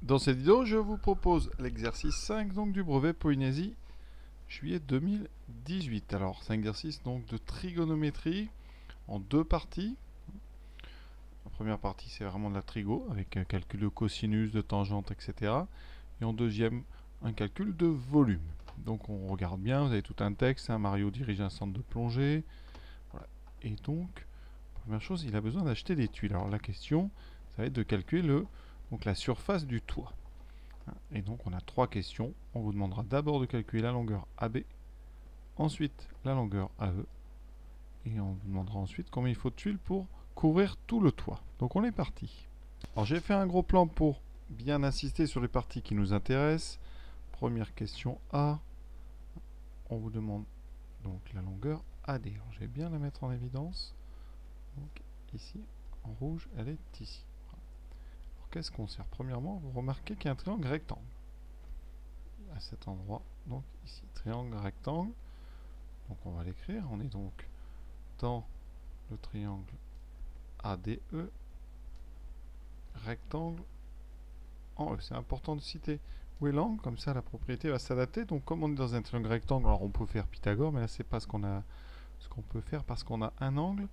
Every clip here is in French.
Dans cette vidéo, je vous propose l'exercice 5 donc, du brevet Polynésie, juillet 2018. Alors, c'est un exercice donc, de trigonométrie en deux parties. La première partie, c'est vraiment de la trigo, avec un calcul de cosinus, de tangente, etc. Et en deuxième, un calcul de volume. Donc, on regarde bien, vous avez tout un texte. Hein, Mario dirige un centre de plongée. Voilà. Et donc, première chose, il a besoin d'acheter des tuiles. Alors, la question, ça va être de calculer donc, la surface du toit. Et donc on a trois questions. On vous demandera d'abord de calculer la longueur AB, ensuite la longueur AE, et on vous demandera ensuite combien il faut de tuiles pour couvrir tout le toit. Donc on est parti. Alors j'ai fait un gros plan pour bien insister sur les parties qui nous intéressent. Première question A. On vous demande donc la longueur AD. Alors je vais bien la mettre en évidence. Donc ici, en rouge, elle est ici. Alors qu'est-ce qu'on sert? Premièrement, vous remarquez qu'il y a un triangle rectangle à cet endroit. Donc ici, triangle rectangle. Donc on va l'écrire. On est donc dans le triangle ADE, rectangle en E. C'est important de citer où est l'angle, comme ça la propriété va s'adapter. Donc comme on est dans un triangle rectangle, alors on peut faire Pythagore, mais là c'est pas ce qu'on peut faire parce qu'on a un angle.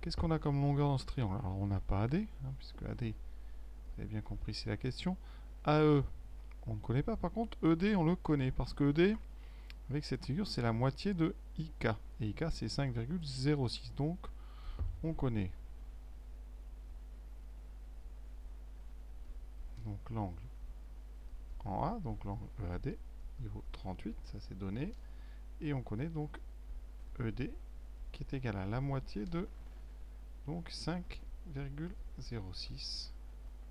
Qu'est-ce qu'on a comme longueur dans ce triangle? Alors on n'a pas AD, hein, puisque AD, vous avez bien compris, c'est la question. AE, on ne connaît pas. Par contre, ED, on le connaît, parce que ED, avec cette figure, c'est la moitié de IK. Et IK, c'est 5,06. Donc, on connaît donc l'angle en A, donc l'angle EAD, il vaut 38, ça c'est donné. Et on connaît donc ED, qui est égal à la moitié de donc 5,06,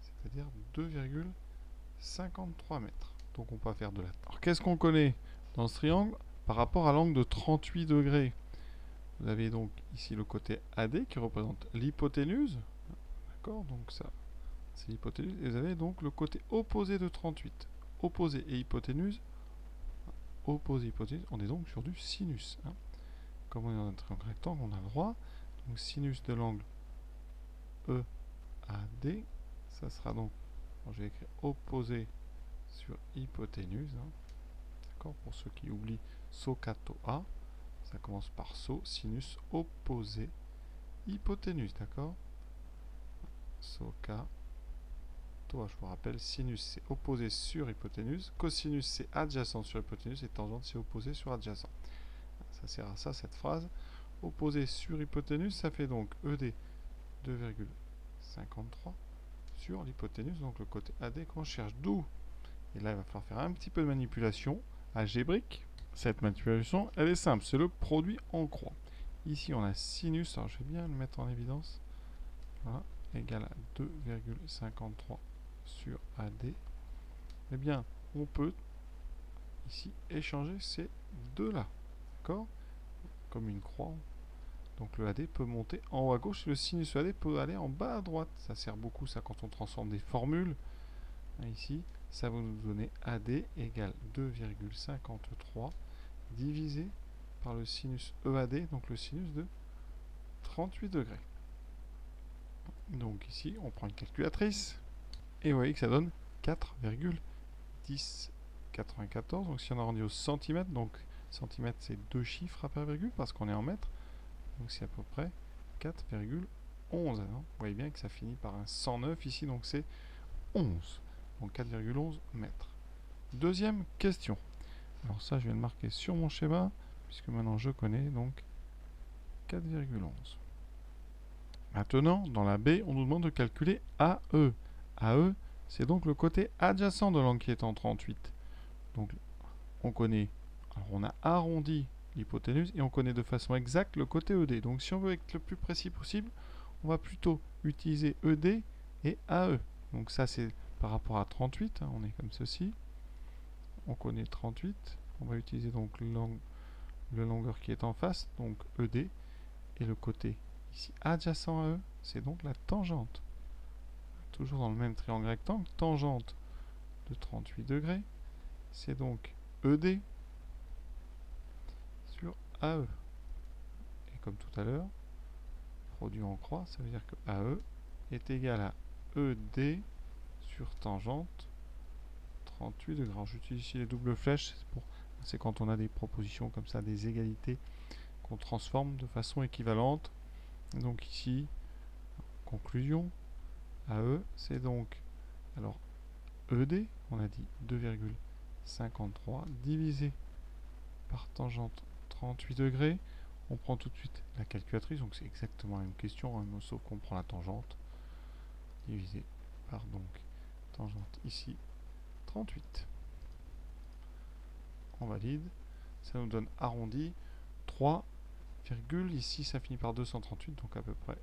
c'est-à-dire 2,53 mètres. Donc on peut faire de la... Alors qu'est-ce qu'on connaît dans ce triangle par rapport à l'angle de 38 degrés? Vous avez donc ici le côté AD qui représente l'hypoténuse. D'accord? Donc ça, c'est l'hypoténuse. Et vous avez donc le côté opposé de 38. Opposé et hypoténuse. Opposé, hypoténuse. On est donc sur du sinus. Hein. Comme on est dans un triangle rectangle, on a le droit. Donc sinus de l'angle EAD. Ça sera donc, je vais écrire opposé sur hypoténuse. Hein. D'accord? Pour ceux qui oublient SOCATO A. Ça commence par SO, sinus opposé, hypoténuse. D'accord? SOCATO. Je vous rappelle, sinus c'est opposé sur hypoténuse, cosinus c'est adjacent sur hypoténuse et tangente c'est opposé sur adjacent. Ça sert à ça cette phrase. Opposé sur hypoténuse, ça fait donc ED 2,53 sur l'hypoténuse, donc le côté AD qu'on cherche. D'où, et là il va falloir faire un petit peu de manipulation algébrique. Cette manipulation, elle est simple, c'est le produit en croix. Ici on a sinus, alors je vais bien le mettre en évidence. Voilà, égal à 2,53 sur AD, eh bien, on peut ici échanger ces deux-là. D'accord? Comme une croix. Donc le AD peut monter en haut à gauche et le sinus AD peut aller en bas à droite. Ça sert beaucoup ça quand on transforme des formules. Ici, ça va nous donner AD égale 2,53 divisé par le sinus EAD, donc le sinus de 38 degrés. Donc ici, on prend une calculatrice. Et vous voyez que ça donne 4,1094. Donc si on arrondit au centimètre, donc centimètre c'est deux chiffres après virgule parce qu'on est en mètres. Donc c'est à peu près 4,11. Vous voyez bien que ça finit par un 109 ici, donc c'est 11. Donc 4,11 mètres. Deuxième question. Alors ça, je vais le marquer sur mon schéma, puisque maintenant je connais, donc 4,11. Maintenant, dans la B, on nous demande de calculer AE. AE, c'est donc le côté adjacent de l'angle qui est en 38. Donc, on connaît, alors on a arrondi l'hypoténuse et on connaît de façon exacte le côté ED. Donc, si on veut être le plus précis possible, on va plutôt utiliser ED et AE. Donc, ça, c'est par rapport à 38. Hein, on est comme ceci. On connaît 38. On va utiliser donc le longueur qui est en face, donc ED, et le côté ici adjacent à eux, c'est donc la tangente. Toujours dans le même triangle rectangle, tangente de 38 degrés, c'est donc ED sur AE. Et comme tout à l'heure, produit en croix, ça veut dire que AE est égal à ED sur tangente 38 degrés. Alors j'utilise ici les doubles flèches, c'est quand on a des propositions comme ça, des égalités qu'on transforme de façon équivalente. Et donc ici, conclusion, AE, c'est donc, alors ED, on a dit 2,53 divisé par tangente 38 degrés. On prend tout de suite la calculatrice, donc c'est exactement la même question, hein, sauf qu'on prend la tangente, divisé par donc tangente ici 38. On valide, ça nous donne arrondi 3, ici ça finit par 238, donc à peu près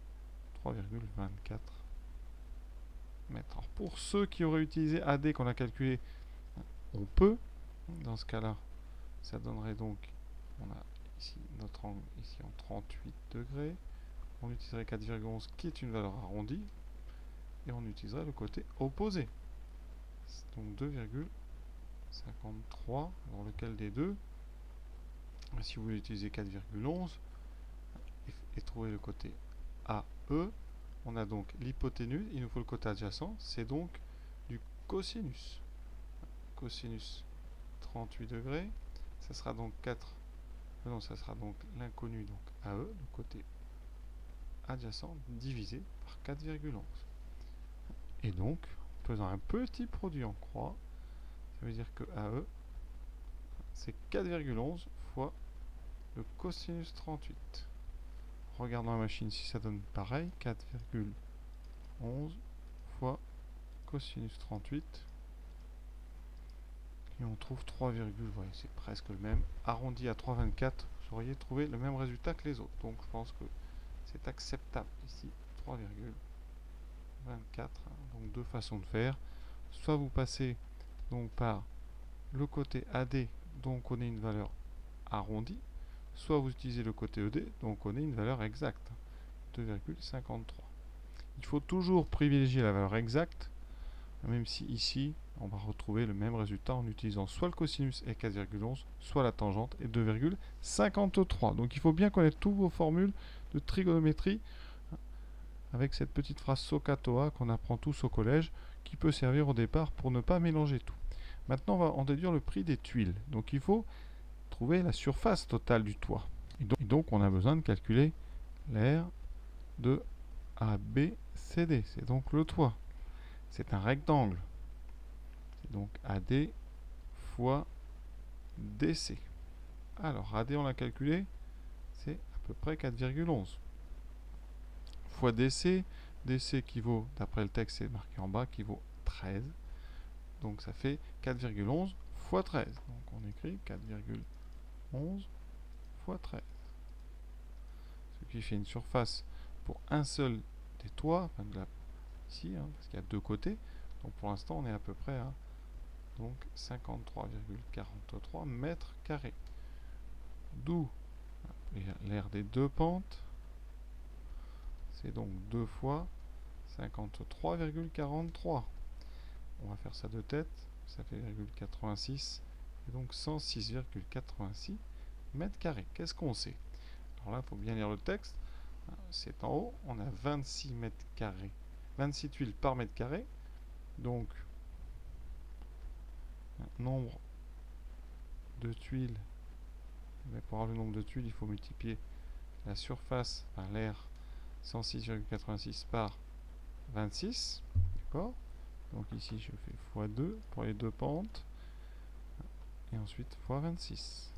3,24 mètres. Alors pour ceux qui auraient utilisé AD qu'on a calculé, on peut, dans ce cas-là, ça donnerait donc, on a ici notre angle ici en 38 degrés, on utiliserait 4,11 qui est une valeur arrondie, et on utiliserait le côté opposé. Donc 2,53, dans lequel des deux, si vous voulez utiliser 4,11 et trouver le côté AE, on a donc l'hypoténuse, il nous faut le côté adjacent, c'est donc du cosinus. Cosinus 38 degrés, ça sera donc 4, non, ça sera donc l'inconnu, donc AE, le côté adjacent, divisé par 4,11. Et donc, en faisant un petit produit en croix, ça veut dire que AE, c'est 4,11 fois le cosinus 38. Regardons la machine si ça donne pareil, 4,11 fois cosinus 38. Et on trouve 3, ouais, c'est presque le même. Arrondi à 3,24, vous auriez trouvé le même résultat que les autres. Donc je pense que c'est acceptable ici, 3,24. Donc deux façons de faire. Soit vous passez donc par le côté AD, donc on a une valeur arrondie, soit vous utilisez le côté ED, donc on a une valeur exacte, 2,53. Il faut toujours privilégier la valeur exacte, même si ici, on va retrouver le même résultat en utilisant soit le cosinus et 4,11, soit la tangente et 2,53. Donc il faut bien connaître toutes vos formules de trigonométrie, avec cette petite phrase SOHCAHTOA qu'on apprend tous au collège, qui peut servir au départ pour ne pas mélanger tout. Maintenant, on va en déduire le prix des tuiles. Donc il faut trouver la surface totale du toit. Et donc on a besoin de calculer l'aire de ABCD. C'est donc le toit. C'est un rectangle. C'est donc AD fois DC. Alors AD on l'a calculé, c'est à peu près 4,11. Fois DC, DC qui vaut, d'après le texte c'est marqué en bas, qui vaut 13. Donc ça fait 4,11 fois 13. Donc on écrit 4,11 fois 13. Ce qui fait une surface pour un seul des toits, enfin de la, ici, hein, parce qu'il y a deux côtés. Donc pour l'instant on est à peu près à donc 53,43 mètres carrés. D'où l'aire des deux pentes. C'est donc 2 fois 53,43. On va faire ça de tête. Ça fait 0,86. Et donc 106,86 mètres carrés. Qu'est-ce qu'on sait? Alors là, il faut bien lire le texte. C'est en haut. On a 26 mètres carrés. 26 tuiles par mètre carré. Donc, nombre de tuiles. Mais pour avoir le nombre de tuiles, il faut multiplier la surface par l'aire 106,86 par 26. D'accord? Donc ici, je fais x2 pour les deux pentes. Et ensuite x 26.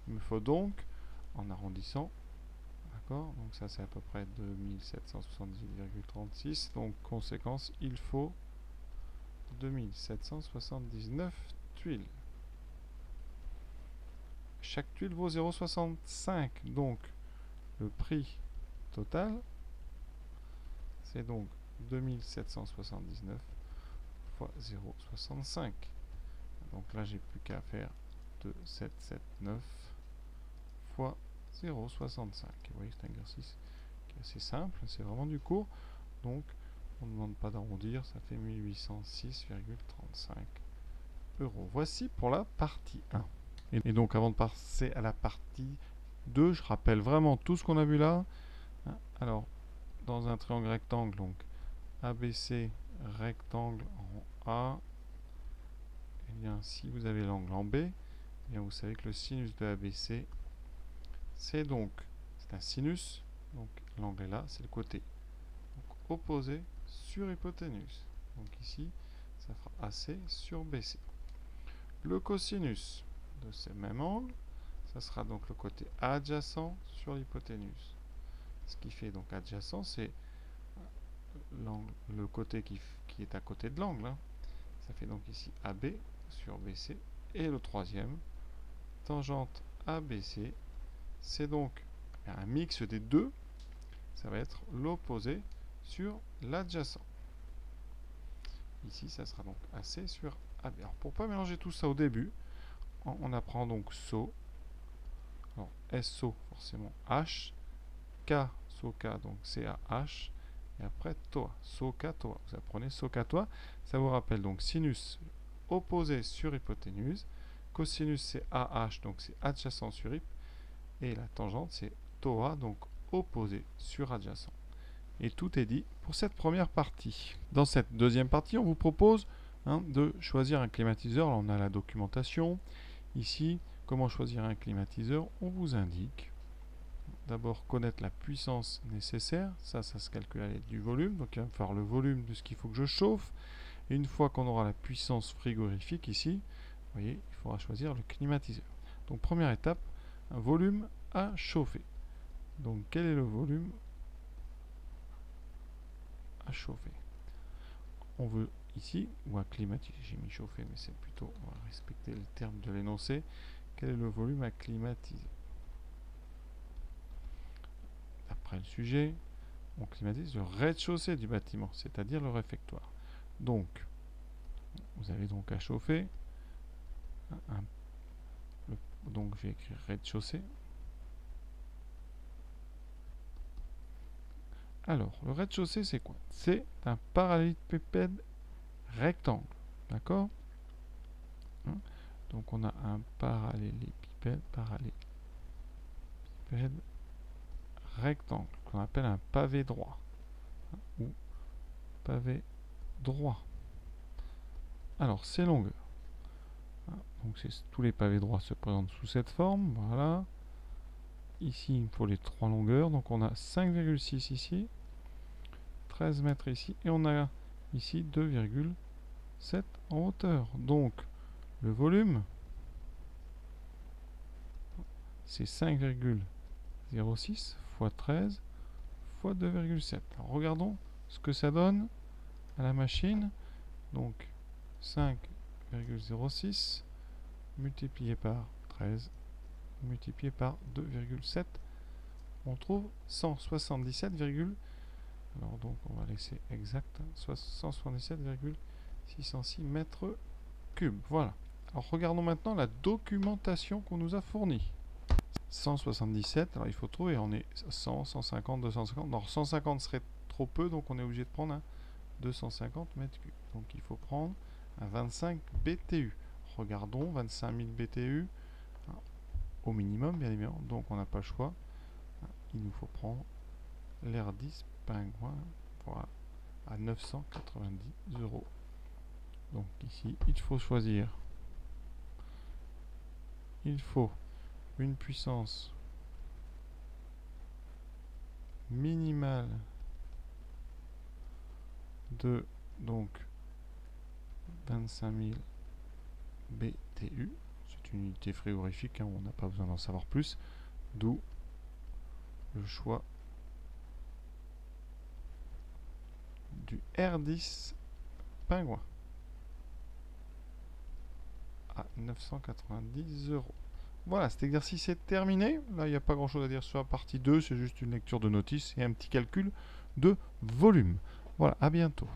Il me faut donc, en arrondissant, d'accord, donc ça c'est à peu près 2778,36. Donc conséquence, il faut 2779 tuiles. Chaque tuile vaut 0,65. Donc le prix total, c'est donc 2779 fois 0,65. Donc là, j'ai plus qu'à faire 2779 fois 0,65. Vous voyez, c'est un exercice qui est assez simple, c'est vraiment du court. Donc, on ne demande pas d'arrondir, ça fait 1806,35 euros. Voici pour la partie 1. Et donc, avant de passer à la partie 2, je rappelle vraiment tout ce qu'on a vu là. Alors, dans un triangle rectangle, donc ABC rectangle en A, bien, si vous avez l'angle en B, eh bien, vous savez que le sinus de ABC, c'est un sinus, donc l'angle est là, c'est le côté opposé sur hypoténuse. Donc ici, ça fera AC sur BC. Le cosinus de ce même angle, ça sera donc le côté adjacent sur l'hypoténuse. Ce qui fait donc adjacent, c'est le côté qui est à côté de l'angle. Ça fait donc ici AB sur BC. Et le troisième, tangente ABC, c'est donc un mix des deux. Ça va être l'opposé sur l'adjacent. Ici, ça sera donc AC sur AB. Alors, pour ne pas mélanger tout ça au début, on apprend donc SO. Alors, SO, forcément H. K, SO-K, donc CAH. Et après, TOA. SO-K, TOA. Vous apprenez SO-K, TOA. Ça vous rappelle donc sinus opposé sur hypoténuse. Cosinus, c'est AH, donc c'est adjacent sur hyp. Et la tangente, c'est TOA, donc opposé sur adjacent. Et tout est dit pour cette première partie. Dans cette deuxième partie, on vous propose de choisir un climatiseur. Là, on a la documentation. Ici, comment choisir un climatiseur? On vous indique d'abord connaître la puissance nécessaire. Ça se calcule à l'aide du volume. Donc, il va me faire le volume de ce qu'il faut que je chauffe. Et une fois qu'on aura la puissance frigorifique ici, vous voyez, il faudra choisir le climatiseur. Donc, première étape, un volume à chauffer. Donc, quel est le volume à chauffer? On veut ici, ou à climatiser, j'ai mis chauffer, mais c'est plutôt, on va respecter le terme de l'énoncé. Quel est le volume à climatiser? Après le sujet, on climatise le rez-de-chaussée du bâtiment, c'est-à-dire le réfectoire. Donc, vous avez donc à chauffer, donc je vais écrire rez-de-chaussée. Alors, le rez-de-chaussée, c'est quoi? C'est un parallélépipède rectangle. D'accord? Donc, on a un parallélépipède rectangle, qu'on appelle un pavé droit. Ou pavé droit. Alors, ses longueurs. Donc, tous les pavés droits se présentent sous cette forme. Voilà. Ici, il faut les trois longueurs. Donc, on a 5,6 ici. 13 mètres ici, et on a ici 2,7 en hauteur. Donc, le volume, c'est 5,06 fois 13 fois 2,7. Regardons ce que ça donne à la machine. Donc, 5,06 multiplié par 13 multiplié par 2,7, on trouve 177, alors donc on va laisser exact, 177,606 mètres cubes. Voilà. Alors regardons maintenant la documentation qu'on nous a fournie. 177, alors il faut trouver, on est 100, 150, 250. Alors 150 serait trop peu, donc on est obligé de prendre un 250 mètres cubes. Donc il faut prendre un 25 BTU. Regardons, 25 000 BTU, au minimum bien évidemment, donc on n'a pas le choix. Il nous faut prendre l'Air 10 Pingouin, voilà, à 990 €. Donc ici, il faut choisir. Il faut une puissance minimale de donc 25 000 BTU. C'est une unité frigorifique, on n'a pas besoin d'en savoir plus. D'où le choix du R10 Pingouin à 990 €. Voilà, cet exercice est terminé. Là, il n'y a pas grand chose à dire sur la partie 2, c'est juste une lecture de notice et un petit calcul de volume. Voilà, à bientôt.